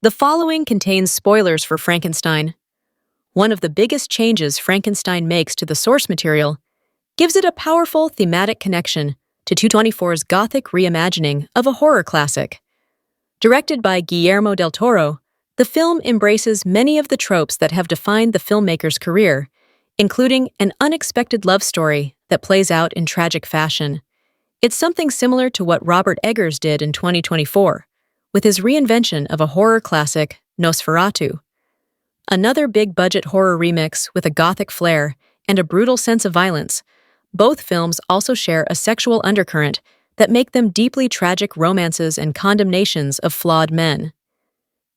The following contains spoilers for Frankenstein. One of the biggest changes Frankenstein makes to the source material gives it a powerful thematic connection to 224's Gothic reimagining of a horror classic. Directed by Guillermo del Toro, the film embraces many of the tropes that have defined the filmmaker's career, including an unexpected love story that plays out in tragic fashion. It's something similar to what Robert Eggers did in 2024, with his reinvention of a horror classic, Nosferatu. Another big-budget horror remix with a gothic flair and a brutal sense of violence, both films also share a sexual undercurrent that make them deeply tragic romances and condemnations of flawed men.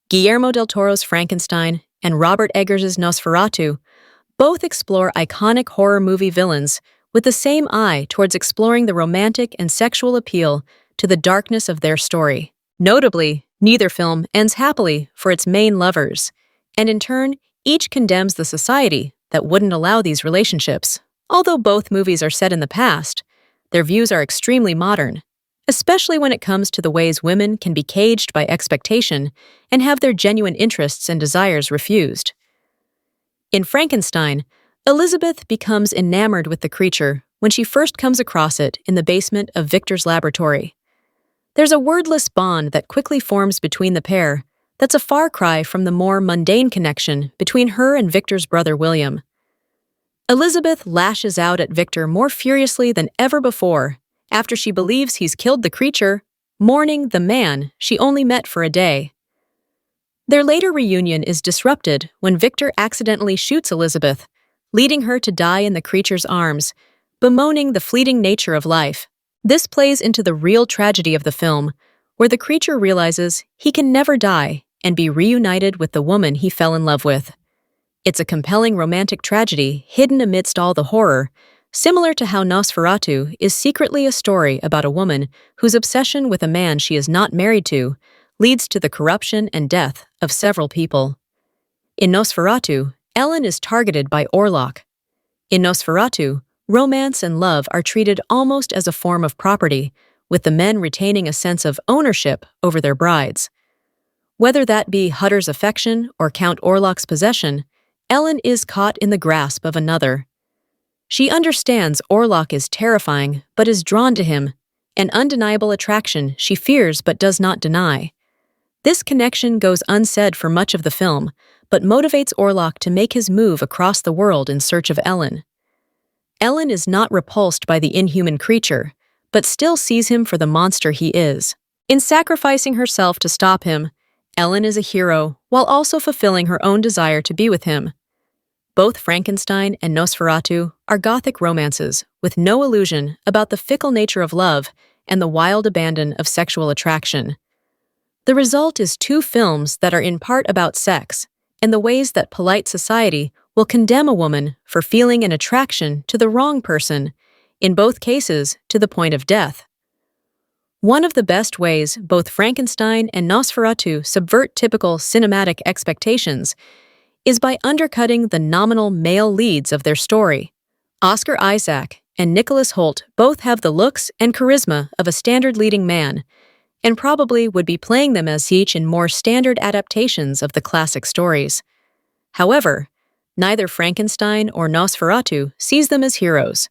Guillermo del Toro's Frankenstein and Robert Eggers' Nosferatu both explore iconic horror movie villains with the same eye towards exploring the romantic and sexual appeal to the darkness of their story. Notably, neither film ends happily for its main lovers, and in turn, each condemns the society that wouldn't allow these relationships. Although both movies are set in the past, their views are extremely modern, especially when it comes to the ways women can be caged by expectation and have their genuine interests and desires refused. In Frankenstein, Elizabeth becomes enamored with the creature when she first comes across it in the basement of Victor's laboratory. There's a wordless bond that quickly forms between the pair that's a far cry from the more mundane connection between her and Victor's brother William. Elizabeth lashes out at Victor more furiously than ever before after she believes he's killed the creature, mourning the man she only met for a day. Their later reunion is disrupted when Victor accidentally shoots Elizabeth, leading her to die in the creature's arms, bemoaning the fleeting nature of life. This plays into the real tragedy of the film, where the creature realizes he can never die and be reunited with the woman he fell in love with. It's a compelling romantic tragedy hidden amidst all the horror, similar to how Nosferatu is secretly a story about a woman whose obsession with a man she is not married to leads to the corruption and death of several people. In Nosferatu, Ellen is targeted by Orlok. In Nosferatu, romance and love are treated almost as a form of property, with the men retaining a sense of ownership over their brides. Whether that be Hutter's affection or Count Orlok's possession, Ellen is caught in the grasp of another. She understands Orlok is terrifying but is drawn to him, an undeniable attraction she fears but does not deny. This connection goes unsaid for much of the film, but motivates Orlok to make his move across the world in search of Ellen. Ellen is not repulsed by the inhuman creature, but still sees him for the monster he is. In sacrificing herself to stop him, Ellen is a hero while also fulfilling her own desire to be with him. Both Frankenstein and Nosferatu are Gothic romances with no illusion about the fickle nature of love and the wild abandon of sexual attraction. The result is two films that are in part about sex and the ways that polite society will condemn a woman for feeling an attraction to the wrong person, in both cases to the point of death. One of the best ways both Frankenstein and Nosferatu subvert typical cinematic expectations is by undercutting the nominal male leads of their story. Oscar Isaac and Nicholas Hoult both have the looks and charisma of a standard leading man, and probably would be playing them as each in more standard adaptations of the classic stories. However, neither Frankenstein or Nosferatu sees them as heroes.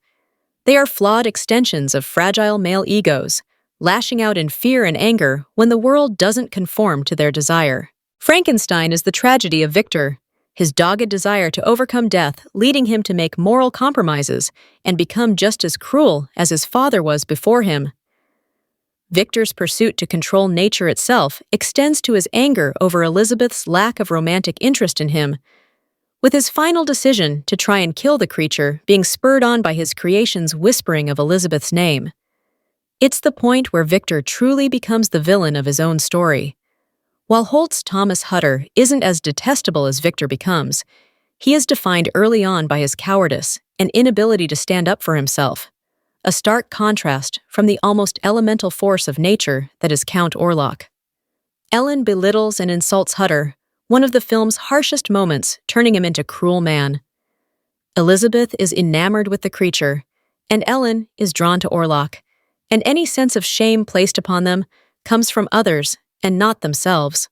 They are flawed extensions of fragile male egos, lashing out in fear and anger when the world doesn't conform to their desire. Frankenstein is the tragedy of Victor, his dogged desire to overcome death leading him to make moral compromises and become just as cruel as his father was before him. Victor's pursuit to control nature itself extends to his anger over Elizabeth's lack of romantic interest in him, with his final decision to try and kill the creature being spurred on by his creation's whispering of Elizabeth's name. It's the point where Victor truly becomes the villain of his own story. While Holt's Thomas Hutter isn't as detestable as Victor becomes, he is defined early on by his cowardice and inability to stand up for himself, a stark contrast from the almost elemental force of nature that is Count Orlok. Ellen belittles and insults Hutter, one of the film's harshest moments, turning him into cruel man. Elizabeth is enamored with the creature, and Ellen is drawn to Orlok, and any sense of shame placed upon them comes from others and not themselves.